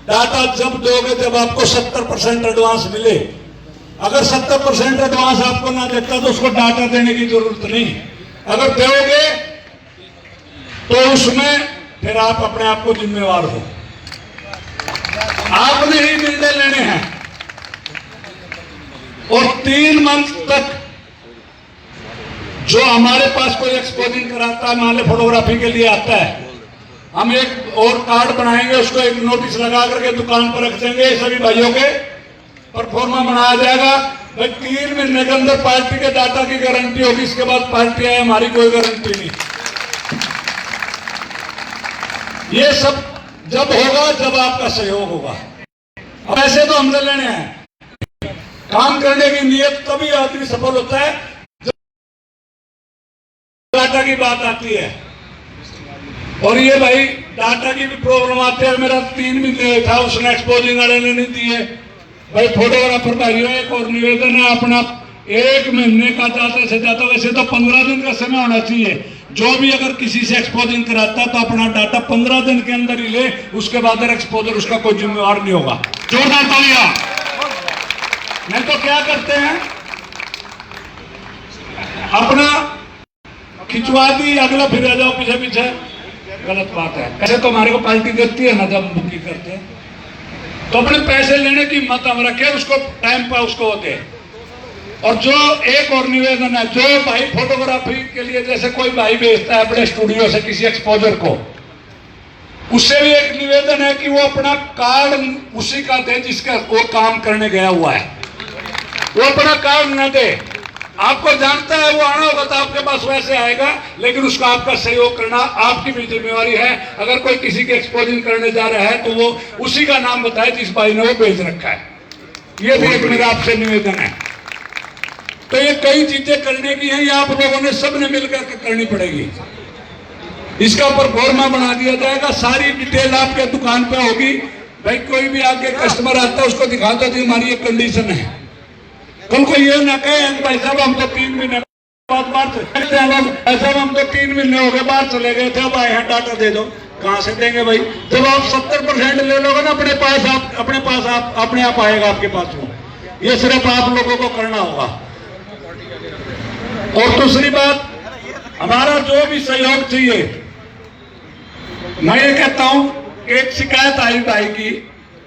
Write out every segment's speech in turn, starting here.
Data जब दोगे जब आपको 70% एडवांस मिले। अगर 70% एडवांस आपको ना देता तो उसको डाटा देने की जरूरत नहीं। अगर दोगे तो उसमें फिर आप अपने आप को जिम्मेवार हो। आपने ही निर्णय लेने हैं। और 3 मंथ तक जो हमारे पास कोई एक्सपोजिंग कराता है, मान फोटोग्राफी के लिए आता है, हम एक और कार्ड बनाएंगे, उसको एक नोटिस लगा करके दुकान पर रख देंगे, सभी भाइयों के परफॉर्मा बनाया जाएगा। भाई 3 महीने के अंदर पार्टी के डाटा की गारंटी होगी, इसके बाद पार्टी है हमारी कोई गारंटी नहीं। ये सब जब होगा जब आपका सहयोग होगा। अब ऐसे तो हमने लेने हैं। काम करने की नियत तभी आदमी सफल होता है जब डाटा की बात आती है। और ये भाई डाटा की भी प्रॉब्लम आती है। मेरा 3 महीने था, उसने एक्सपोजिंग वाले ने नहीं दिए। भाई फोटोग्राफर भाइयों एक और निवेदन है, अपना 1 महीने का ज्यादा से ज्यादा, वैसे तो 15 दिन का समय होना चाहिए। जो भी अगर किसी से एक्सपोजिंग कराता है तो अपना डाटा 15 दिन के अंदर ही ले, उसके बाद एक्सपोजर उसका कोई जिम्मेवार नहीं होगा। जोरदार तालियां। नहीं तो क्या करते हैं, अपना खिंचवा दी, अगला फिर आ जाओ पीछे पीछे। गलत बात है। कैसे तो हमारे को पार्टी देती है ना जब हम बुकिंग करते हैं, तो अपने पैसे लेने की मत हम रखें, उसको टाइम पर उसको होते। और जो एक और निवेदन है, जो भाई फोटोग्राफी के लिए जैसे कोई भाई भेजता है अपने स्टूडियो से किसी एक्सपोजर को, उससे भी एक निवेदन है कि वो अपना कार्ड उसी का दे जिसका वो काम करने गया हुआ है। वो अपना कार्ड न दे। आपको जानता है वो आना होगा तो आपके पास वैसे आएगा, लेकिन उसको आपका सहयोग करना आपकी भी जिम्मेवारी है। अगर कोई किसी की एक्सपोजिंग करने जा रहा है तो वो उसी का नाम बताए जिस भाई ने वो भेज रखा है। ये भी एक मेरा आपसे निवेदन है। तो ये कई चीजें करने की है, ये आप लोगों ने सबने मिलकर करनी पड़ेगी। इसका परफॉर्मा बना दिया जाएगा, सारी डिटेल आपके दुकान पे होगी। भाई कोई भी आगे कस्टमर आता है उसको दिखा दो कि हमारी ये कंडीशन है। कल को ये ना कहे भाई साहब हम तो 3 महीने बाद बाहर चले, ऐसा हम तो 3 महीने हो गए बाहर चले गए थे, अब आए हैं डाटा दे दो। कहां से देंगे भाई? जब आप 70% ले लोगे ना अपने पास आप अपने आप आएगा आपके पास वो। ये सिर्फ आप लोगों को करना होगा। और दूसरी बात, हमारा जो भी सहयोग चाहिए, मैं ये कहता हूं, एक शिकायत आई भाई की,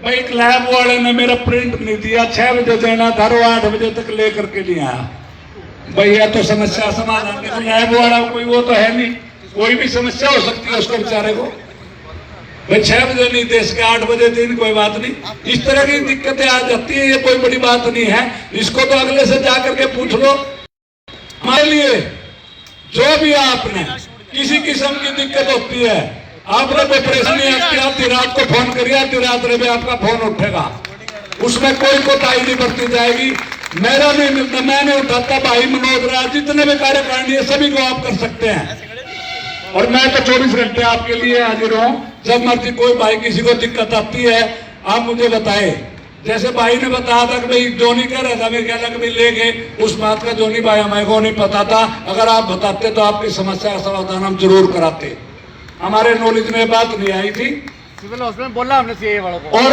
भाई एक लैब वाले ने मेरा प्रिंट नहीं दिया, 6 बजे देना था, 8 बजे तक लेकर के नहीं आया। भैया तो समस्या समाधान के लैब वाला कोई वो तो है नहीं, कोई भी समस्या हो सकती है उसको बेचारे को। भाई 6 बजे नहीं दे सके, 8 बजे दिन, कोई बात नहीं। इस तरह की दिक्कतें आ जाती है, ये कोई बड़ी बात नहीं है। इसको तो अगले से जाकर के पूछ लो। हमारे लिए जो भी आपने किसी किस्म की दिक्कत होती है, आपने कोई परेशानी आती रात को फोन करिए, आधी रात में आपका फोन उठेगा, उसमें कोई कोताही नहीं बरती जाएगी। मेरा नहीं मिलता, मैं नहीं उठाता, भाई मनोज राज, जितने भी कार्यकारिणी है सभी को आप कर सकते हैं। और मैं तो 24 घंटे आपके लिए हाजिर हूं। जब मर्जी कोई भाई किसी को दिक्कत आती है आप मुझे बताए। जैसे भाई ने बताया था कि भाई जोनी कह रहा था, मैं कह रहा कि भाई ले गए, उस बात का जोनी भाई हमें को नहीं पता था। अगर आप बताते तो आपकी समस्या का समाधान हम जरूर कराते। हमारे नॉलेज में बात नहीं आई थी, सिविल हॉस्पिटल बोला हमने सीए वालों को। और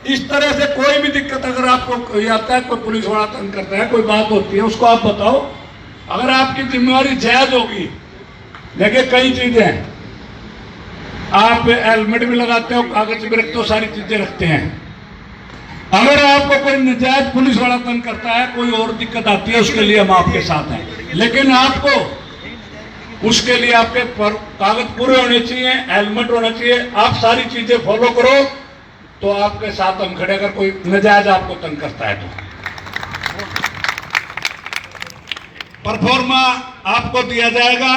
इस तरह से कोई भी दिक्कत अगर आपको कोई आता है, कोई पुलिस वाला तंग करता है, कोई बात होती है, उसको आप बताओ। अगर आपकी जिम्मेवारी जायज होगी, देखिए कई चीजें आप हेलमेट भी लगाते हो, कागज भी रखते हो, सारी चीजें रखते हैं। अगर आपको कोई नजायज पुलिस वाला तंग करता है, कोई और दिक्कत आती है, उसके लिए हम आपके साथ हैं। लेकिन आपको उसके लिए आपके कागज पूरे होने चाहिए, हेलमेट होना चाहिए, आप सारी चीजें फॉलो करो तो आपके साथ हम खड़े। अगर कोई नजायज आपको तंग करता है तो परफॉर्मा आपको दिया जाएगा।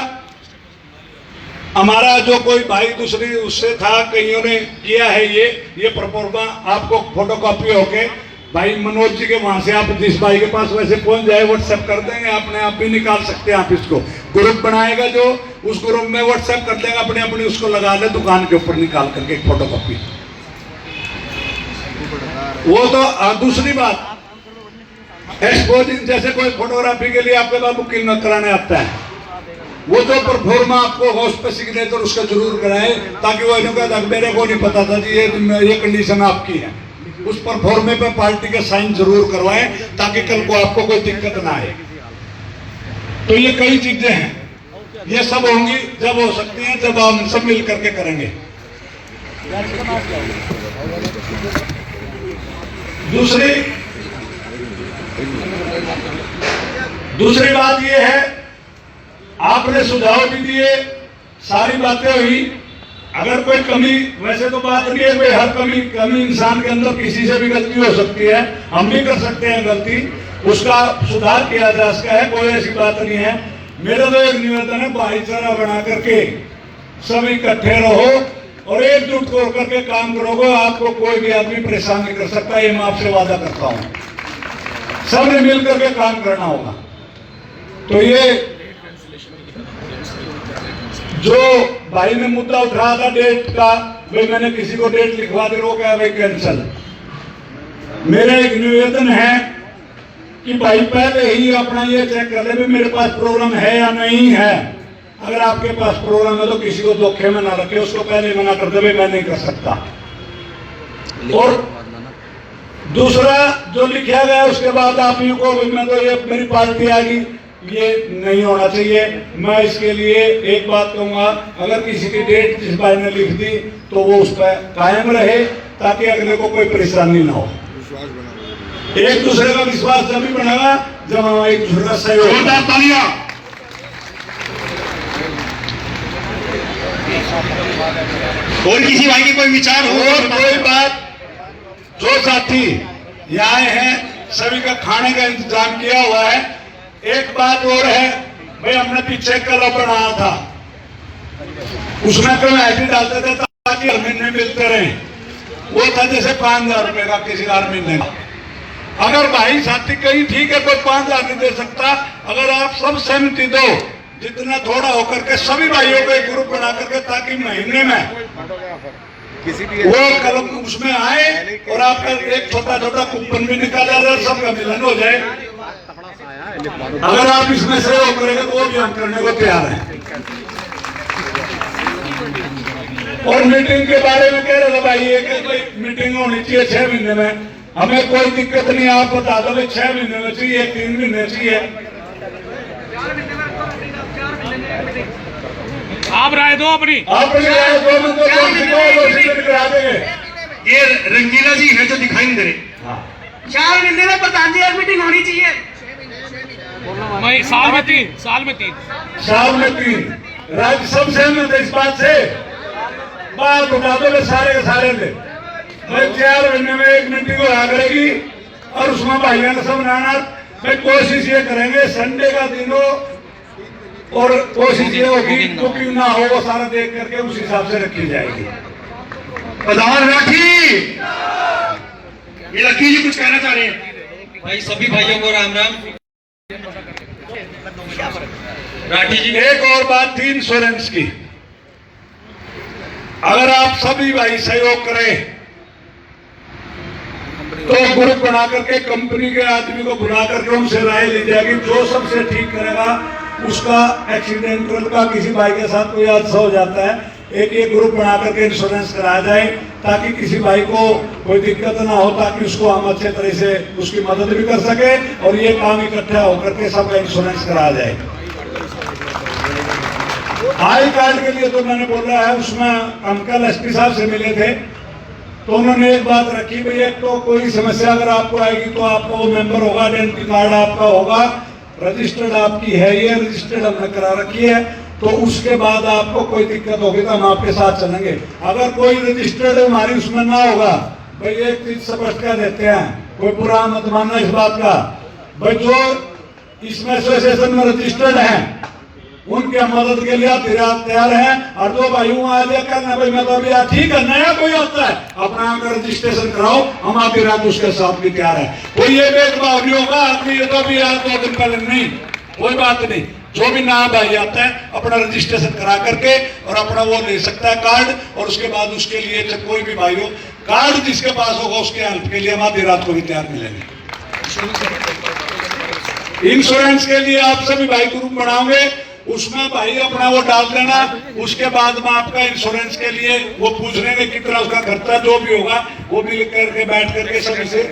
हमारा जो कोई भाई दूसरी उससे था, कईयों ने किया है ये परफॉर्मा आपको फोटोकॉपी होके भाई मनोज जी के वहां से आप जिस भाई के पास वैसे पहुंच जाए व्हाट्सएप कर देंगे, अपने आप भी निकाल सकते हैं। आप इसको ग्रुप बनाएगा जो, उस ग्रुप में व्हाट्सएप कर देगा, अपने अपने उसको लगा ले दुकान के ऊपर निकाल करके एक फोटोकॉपी। वो तो दूसरी बात, एक्सपोजिंग जैसे कोई फोटोग्राफी के लिए आपके पास बुकिंग कराने आता है, वो जो परफॉर्मा आपको हो उस पर सिग्नेचर उसका जरूर कराए, ताकि वो इन्होंने कहा मेरे को नहीं पता था जी ये कंडीशन आपकी है। उस परफॉर्मे पे पार्टी के साइन जरूर करवाएं, ताकि कल को आपको कोई दिक्कत ना आए। तो ये कई चीजें हैं, ये सब होंगी जब हो सकती हैं, जब हम सब मिल करके करेंगे। दूसरी बात ये है, आपने सुझाव भी दिए, सारी बातें हुई। अगर कोई कमी, वैसे तो बात नहीं है कोई हर कमी इंसान के अंदर किसी से भी गलती हो सकती है, हम भी कर सकते हैं गलती, उसका सुधार किया जा सकता है, कोई ऐसी बात नहीं है। मेरा तो एक निवेदन है, भाईचारा बना करके सब इकट्ठे रहो और एकजुट होकर करके काम करोगे, आपको कोई भी आदमी परेशान नहीं कर सकता, ये मैं आपसे वादा करता हूं। सबने मिल करके काम करना होगा। तो ये जो भाई ने मुद्दा उठाया था डेट का, भाई मैंने किसी को डेट लिखवा दे, वो क्या भाई कैंसल। मेरा एक निवेदन है कि भाई पहले ही अपना ये चेक कर ले भाई मेरे पास प्रोग्राम है या नहीं है। अगर आपके पास प्रोग्राम है तो किसी को धोखे में ना रखे, उसको पहले मना कर दे भाई मैं नहीं कर सकता। और दूसरा जो लिखा गया उसके बाद आप ही को मैं तो ये मेरी पार्टी आएगी, ये नहीं होना चाहिए। मैं इसके लिए एक बात कहूंगा, अगर किसी की डेट जिस भाई ने लिख दी तो वो उस पर कायम रहे, ताकि अगले को कोई परेशानी ना हो। एक दूसरे का विश्वास जब भी बनेगा जब हम एक दूसरे का सहयोग। और किसी भाई की कोई विचार हो और कोई बात, जो साथी यहाँ आए हैं सभी का खाने का इंतजाम किया हुआ है। एक बात और है भाई, हमने पीछे क्लब बनाया था, उसमें तो ऐसे डालते थे ताकि हर महीने मिलते रहे। वो था जैसे 5,000 रुपए का किसी हर महीने का। अगर भाई साथी कहीं ठीक है कोई 5,000 नहीं दे सकता, अगर आप सब सहमति दो, जितना थोड़ा होकर के सभी भाइयों को एक ग्रुप बना करके, ताकि महीने में वो क्लब उसमें आए और आपका एक छोटा छोटा कूपन भी निकाला जाए, सबका मिलन हो जाए। अगर आप इसमें सहयोग करेंगे तो वो भी हम करने को तैयार हैं। और मीटिंग के बारे में कह रहे थे भाई, एक मीटिंग होनी चाहिए 6 महीने में, हमें कोई दिक्कत नहीं। आप बता दो 6 महीने में चाहिए, 3 महीने चाहिए, आप राय दो अपनी राय दो। करा देंगे। ये रंगीला जी है जो दिखाई नहीं दे रहे। 4 महीने में प्रधान जी एक मीटिंग होनी चाहिए। साल में तीन साल में 3 राज्य सब सहमत है इस बात से। बात बता दो सारे के सारे ले, 4 महीने में एक मीटिंग हो करेगी और उसमें भाइयों ने सब नाना भाई कोशिश ये करेंगे संडे का दिन हो, और कोशिश ये होगी बुकिंग ना हो, वो सारा देख करके उस हिसाब से रखी जाएगी। प्रधान राठी, ये लकी जी कुछ कहना चाह रहे हैं। भाई सभी भाइयों को राम राम। राठी जी, एक और बात थी इंश्योरेंस की, अगर आप सभी भाई सहयोग करें तो ग्रुप बना करके कंपनी के आदमी को बुला करके उनसे राय ली जाएगी, जो सबसे ठीक करेगा उसका एक्सीडेंटल का किसी भाई के साथ कोई हादसा हो जाता है, एक ग्रुप बना करके इंश्योरेंस कराया जाए, ताकि किसी भाई को कोई दिक्कत ना हो, ताकि उसको हम अच्छे तरह से उसकी मदद भी कर सके और ये काम इकट्ठा होकर के सबका इंश्योरेंस कराया जाए। आई कार्ड के लिए तो मैंने बोला है, उसमें हम कल एसपी साहब से मिले थे तो उन्होंने एक बात रखी भाई, एक तो कोई समस्या अगर आपको आएगी तो आपका वो मेंबर होगा, आइडेंटिटी कार्ड आपका होगा, रजिस्टर्ड आपकी है, ये रजिस्टर्ड हमने करा रखी है, तो उसके बाद आपको कोई दिक्कत होगी तो हम आपके साथ चलेंगे। अगर कोई रजिस्टर्ड हमारी उसमें ना होगा भाई, एक चीज स्पष्ट कर देते हैं, कोई बुरा मत मानना इस बात का भाई, जो इसमें एसोसिएशन में रजिस्टर्ड है उनके मदद के लिए तैयार हैं, और जो भाई वहां आ करना भाई मैं तो अभी ठीक है, नया कोई होता है अपना रजिस्ट्रेशन कराओ, हम आधी रात उसके साथ भी तैयार है। कोई ये भेदभाव नहीं होगा, आदमी ये तो भी यार 2 दिन पहले नहीं, कोई बात नहीं, जो भी नया भाई आता है अपना रजिस्ट्रेशन करा करके और अपना वो ले सकता है कार्ड, और उसके बाद उसके लिए कोई भी भाई हो कार्ड जिसके पास होगा उसके हेल्प के लिए हम आधी रात को भी तैयार मिलेंगे। इंश्योरेंस के लिए आप सभी भाई ग्रुप बनाओगे उसमें भाई अपना वो डाल देना। उसके बाद में आपका इंश्योरेंस के लिए वो पूछ लेंगे कितना उसका खर्चा जो भी होगा, वो भी लिख करके बैठ करके सभी से